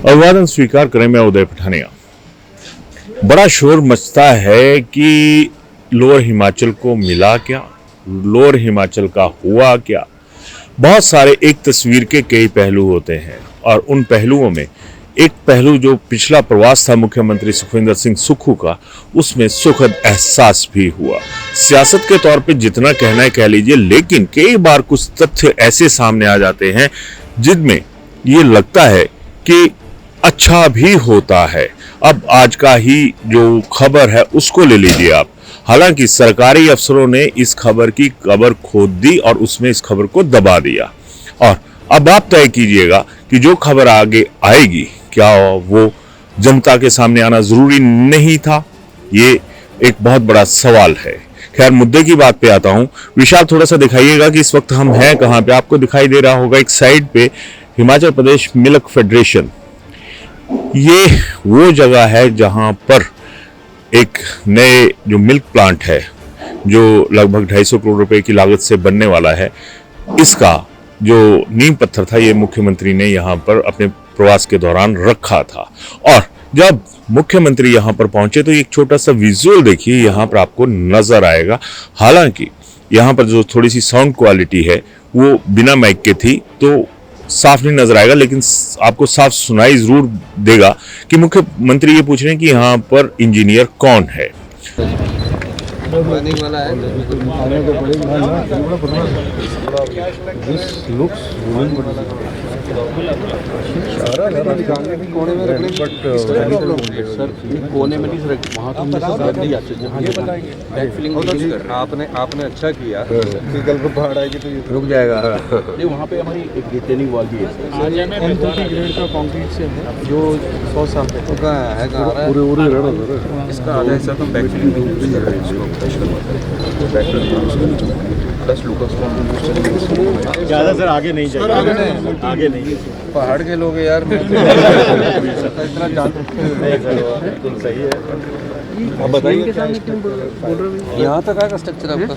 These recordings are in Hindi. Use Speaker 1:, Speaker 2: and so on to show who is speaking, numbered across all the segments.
Speaker 1: अभिवादन स्वीकार करें। मैं उदय पठानिया। बड़ा शोर मचता है कि लोअर हिमाचल को मिला क्या, लोअर हिमाचल का हुआ क्या। बहुत सारे एक तस्वीर के कई पहलू होते हैं और उन पहलुओं में एक पहलू जो पिछला प्रवास था मुख्यमंत्री सुखविंदर सिंह सुक्खू का, उसमें सुखद एहसास भी हुआ। सियासत के तौर पे जितना कहना है कह लीजिए, लेकिन कई बार कुछ तथ्य ऐसे सामने आ जाते हैं जिनमें ये लगता है कि अच्छा भी होता है। अब आज का ही जो खबर है उसको ले लीजिए आप। हालांकि सरकारी अफसरों ने इस खबर की कबर खोद दी और उसमें इस खबर को दबा दिया, और अब आप तय कीजिएगा कि जो खबर आगे आएगी क्या वो जनता के सामने आना जरूरी नहीं था। ये एक बहुत बड़ा सवाल है। खैर, मुद्दे की बात पे आता हूं। विशाल, थोड़ा सा दिखाइएगा कि इस वक्त हम हैं कहां पे। आपको दिखाई दे रहा होगा एक साइड पे हिमाचल प्रदेश मिल्क फेडरेशन। ये वो जगह है जहां पर एक नए जो मिल्क प्लांट है जो लगभग 250 करोड़ रुपए की लागत से बनने वाला है, इसका जो नींव पत्थर था ये मुख्यमंत्री ने यहाँ पर अपने प्रवास के दौरान रखा था। और जब मुख्यमंत्री यहाँ पर पहुंचे तो एक छोटा सा विजुअल देखिए यहाँ पर आपको नजर आएगा। हालांकि यहाँ पर जो थोड़ी सी साउंड क्वालिटी है वो बिना माइक के थी तो साफ नहीं नजर आएगा, लेकिन आपको साफ सुनाई जरूर देगा कि मुख्यमंत्री ये पूछ रहे हैं कि यहाँ पर इंजीनियर कौन है।
Speaker 2: कोने में रखने सर, कोने में नहीं सर, वहाँ आपने अच्छा किया कि कल को बाढ़ आएगी तो रुक जाएगा। नहीं, वहाँ पे हमारी एक रिटेनिंग वॉल भी है ग्रेड का कंक्रीट से है जो 100 साल तक का है। पूरे इसका आधा हिस्सा तो बैक फिलिंग भी कर रहे हैं, प्लस लुकस ज़्यादा सर आगे नहीं जाएगा, आगे नहीं। पहाड़ के लोग यार इतना बिल्कुल सही है। अब बताइए यहाँ तक आएगा स्ट्रक्चर आपका?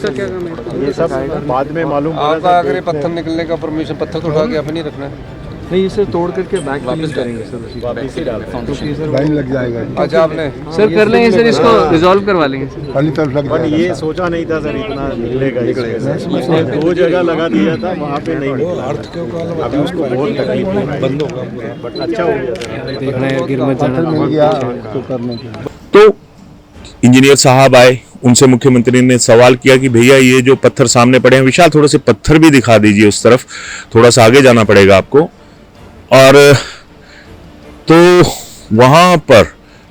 Speaker 2: क्या काम है? ये सब बाद में मालूम आपका। अगर पत्थर निकलने का परमिशन, पत्थर को उठा के अपनी रखना है, नहीं इसे तोड़ करके बैक वापस करेंगे सर, वापस लाइन लग जाएगा। अच्छा, आपने सर कर लेंगे सर, इसको रिजॉल्व करवा लेंगे सर। ये सोचा नहीं था सर इतना निकलेगा। दो जगह लगा दिया था, वहाँ पे नहीं निकला। अभी उसको बहुत तकलीफ बंद होगा, बट अच्छा हो गया।
Speaker 1: तो इंजीनियर साहब आए, उनसे मुख्यमंत्री ने सवाल किया कि भैया ये जो पत्थर सामने पड़े हैं, विशाल थोड़े से पत्थर भी दिखा दीजिए उस तरफ, थोड़ा सा आगे जाना पड़ेगा आपको। और तो वहां पर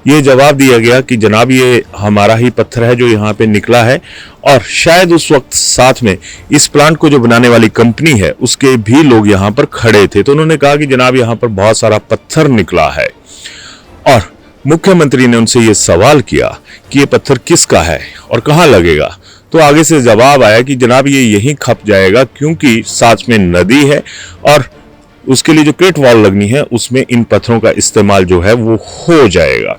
Speaker 1: ये जवाब दिया गया कि जनाब ये हमारा ही पत्थर है जो यहाँ पे निकला है। और शायद उस वक्त साथ में इस प्लांट को जो बनाने वाली कंपनी है उसके भी लोग यहाँ पर खड़े थे। तो उन्होंने कहा कि जनाब यहाँ पर बहुत सारा पत्थर निकला है। और मुख्यमंत्री ने उनसे ये सवाल किया कि ये पत्थर किसका है और कहाँ लगेगा। तो आगे से जवाब आया कि जनाब ये यहीं खप जाएगा क्योंकि साथ में नदी है और उसके लिए जो क्रेट वॉल लगनी है उसमें इन पत्थरों का इस्तेमाल जो है वो हो जाएगा।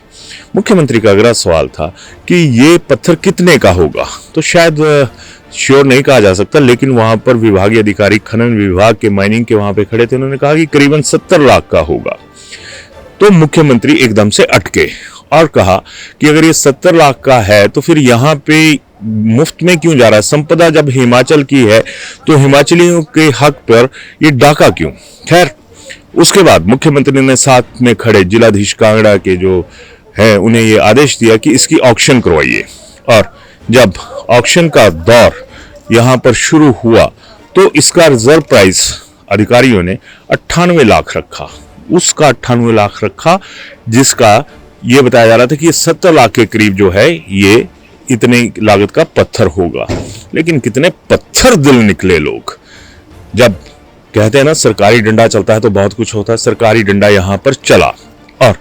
Speaker 1: मुख्यमंत्री का अगला सवाल था कि ये पत्थर कितने का होगा। तो शायद श्योर नहीं कहा जा सकता, लेकिन वहां पर विभागीय अधिकारी खनन विभाग के, माइनिंग के वहां पे खड़े थे, उन्होंने कहा कि करीबन 70 लाख का होगा। तो मुख्यमंत्री एकदम से अटके और कहा कि अगर ये 70 लाख का है तो फिर यहाँ पे मुफ्त में क्यों जा रहा है? संपदा जब हिमाचल की है तो हिमाचलियों के हक पर ये डाका क्यों? खैर, उसके बाद मुख्यमंत्री ने साथ में खड़े जिलाधीश कांगड़ा के जो है उन्हें ये आदेश दिया कि इसकी ऑक्शन करवाइए। और जब ऑक्शन का दौर यहाँ पर शुरू हुआ तो इसका रिजर्व प्राइस अधिकारियों ने 98 लाख रखा, उसका 98 लाख रखा, जिसका ये बताया जा रहा था कि ये 70 लाख के करीब जो है ये इतने लागत का पत्थर होगा। लेकिन कितने पत्थर दिल निकले लोग। जब कहते हैं ना सरकारी डंडा चलता है तो बहुत कुछ होता है, सरकारी डंडा यहां पर चला। और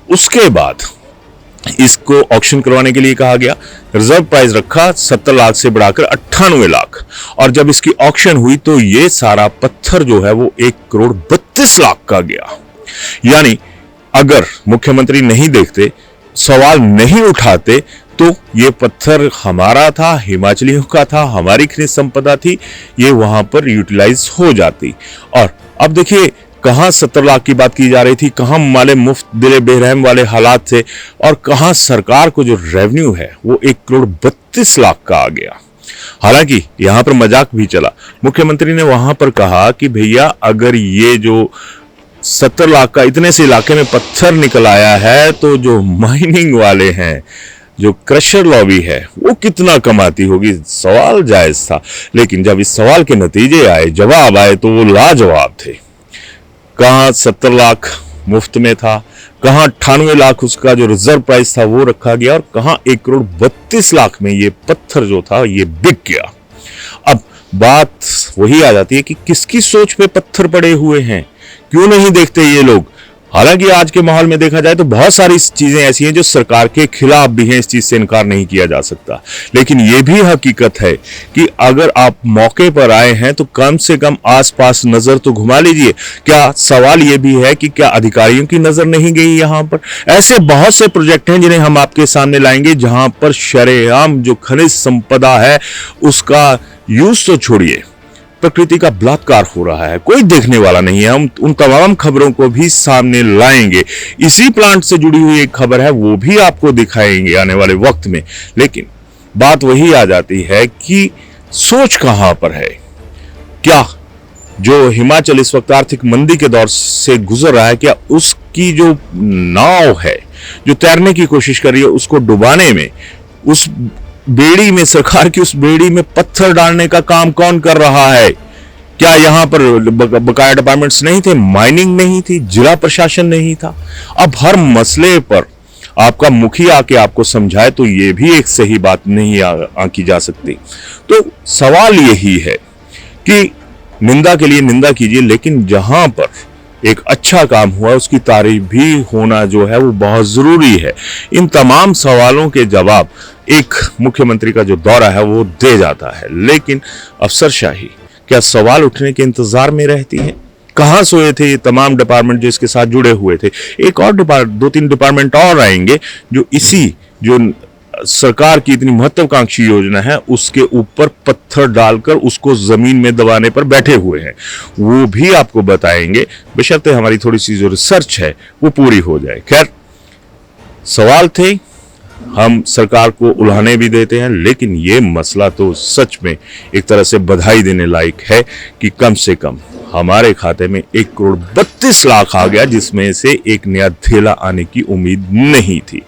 Speaker 1: उसके बाद इसको ऑक्शन करवाने के लिए कहा गया, रिजर्व प्राइस रखा 70 लाख से बढ़ाकर 98 लाख। और जब इसकी ऑक्शन हुई तो ये सारा पत्थर जो है वो 1 करोड़ 32 लाख का गया। यानी अगर मुख्यमंत्री नहीं देखते, सवाल नहीं उठाते तो ये पत्थर हमारा था, हिमाचलियों का था, हमारी खनिज संपदा थी, ये वहां पर यूटिलाइज हो जाती। और अब देखिए कहाँ 70 लाख की बात की जा रही थी, कहाँ माले मुफ्त दिले बेरहम वाले हालात थे, और कहाँ सरकार को जो रेवेन्यू है वो 1,32,00,000 का आ गया। हालांकि यहां पर मजाक भी चला। मुख्यमंत्री ने वहां पर कहा कि भैया अगर ये जो 70 लाख का इतने से इलाके में पत्थर निकल आया है तो जो माइनिंग वाले हैं, जो क्रशर लॉबी है, वो कितना कमाती होगी। सवाल जायज था, लेकिन जब इस सवाल के नतीजे आए, जवाब आए, तो वो लाजवाब थे। कहाँ 70 लाख मुफ्त में था, कहाँ 98 लाख उसका जो रिजर्व प्राइस था वो रखा गया, और कहाँ 1,32,00,000 में ये पत्थर जो था ये बिक गया। अब बात वही आ जाती है कि किसकी सोच पे पत्थर पड़े हुए हैं, क्यों नहीं देखते ये लोग। हालांकि आज के माहौल में देखा जाए तो बहुत सारी चीजें ऐसी हैं जो सरकार के खिलाफ भी हैं, इस चीज से इनकार नहीं किया जा सकता। लेकिन ये भी हकीकत है कि अगर आप मौके पर आए हैं तो कम से कम आसपास नजर तो घुमा लीजिए। क्या सवाल ये भी है कि क्या अधिकारियों की नजर नहीं गई यहां पर? ऐसे बहुत से प्रोजेक्ट हैं जिन्हें हम आपके सामने लाएंगे जहां पर शरेआम जो खनिज संपदा है उसका यूज तो छोड़िए, प्रकृति का बलात्कार हो रहा है, कोई देखने वाला नहीं है। हम उन तमाम खबरों को भी सामने लाएंगे। इसी प्लांट से जुड़ी हुई एक खबर है, वो भी आपको दिखाएंगे आने वाले वक्त में। लेकिन बात वही आ जाती है कि सोच कहां पर है। क्या जो हिमाचल इस वक्त आर्थिक मंदी के दौर से गुजर रहा है, क्या उसकी जो नाव है जो तैरने की कोशिश कर रही है उसको डुबाने में, उस बेड़ी में, सरकार की उस बेड़ी में पत्थर डालने का काम कौन कर रहा है? क्या यहां पर बकाया डिपार्टमेंट्स नहीं थे, माइनिंग नहीं थी, जिला प्रशासन नहीं था? अब हर मसले पर आपका मुखिया आके आपको समझाए तो ये भी एक सही बात नहीं आंकी जा सकती। तो सवाल यही है कि निंदा के लिए निंदा कीजिए, लेकिन जहां पर एक अच्छा काम हुआ उसकी तारीफ भी होना जो है वो बहुत जरूरी है। इन तमाम सवालों के जवाब एक मुख्यमंत्री का जो दौरा है वो दे जाता है, लेकिन अफसरशाही क्या सवाल उठने के इंतजार में रहती है? कहां सोए थे ये तमाम डिपार्टमेंट जो इसके साथ जुड़े हुए थे? एक और 2-3 डिपार्टमेंट और आएंगे जो इसी जो सरकार की इतनी महत्वाकांक्षी योजना है उसके ऊपर पत्थर डालकर उसको जमीन में दबाने पर बैठे हुए हैं, वो भी आपको बताएंगे, बशर्ते हमारी थोड़ी सी जो रिसर्च है वो पूरी हो जाए। खैर, सवाल थे, हम सरकार को उल्हाने भी देते हैं, लेकिन ये मसला तो सच में एक तरह से बधाई देने लायक है कि कम से कम हमारे खाते में 1,32,00,000 आ गया, जिसमें से एक नया थैला आने की उम्मीद नहीं थी।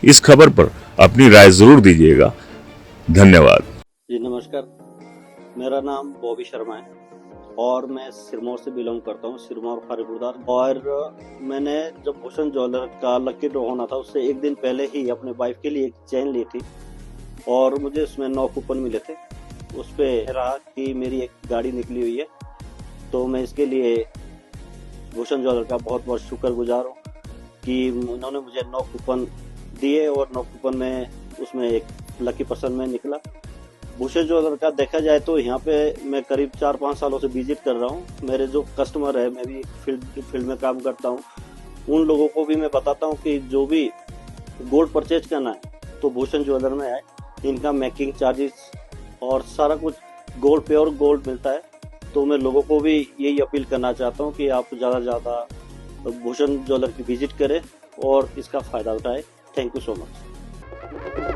Speaker 1: इस खबर पर अपनी राय जरूर दीजिएगा। धन्यवाद
Speaker 3: जी। नमस्कार, मेरा नाम बॉबी शर्मा है और मैं सिरमौर से बिलोंग करता हूँ, सिरमौर खारीपुरदार। और मैंने जब भूषण ज्वेलर का लकी ड्रॉ होना था उससे एक दिन पहले ही अपने वाइफ के लिए एक चेन ली थी और मुझे उसमें 9 कूपन मिले थे। उस पर रहा कि मेरी एक गाड़ी निकली हुई है, तो मैं इसके लिए भूषण ज्वेलर का बहुत बहुत शुक्रगुजार हूँ कि उन्होंने मुझे 9 कूपन दिए और 9 कूपन में उसमें एक लकी पर्सन में निकला। भूषण ज्वेलर का देखा जाए तो यहाँ पे मैं करीब 4-5 सालों से विजिट कर रहा हूँ। मेरे जो कस्टमर है, मैं भी फील्ड में काम करता हूँ, उन लोगों को भी मैं बताता हूँ कि जो भी गोल्ड परचेज करना है तो भूषण ज्वेलर में आए। इनका मेकिंग चार्जेस और सारा कुछ गोल्ड, प्योर गोल्ड मिलता है। तो मैं लोगों को भी यही अपील करना चाहता हूँ कि आप ज़्यादा से ज़्यादा भूषण ज्वेलर की विजिट करें और इसका फ़ायदा उठाएं। Thank you so much.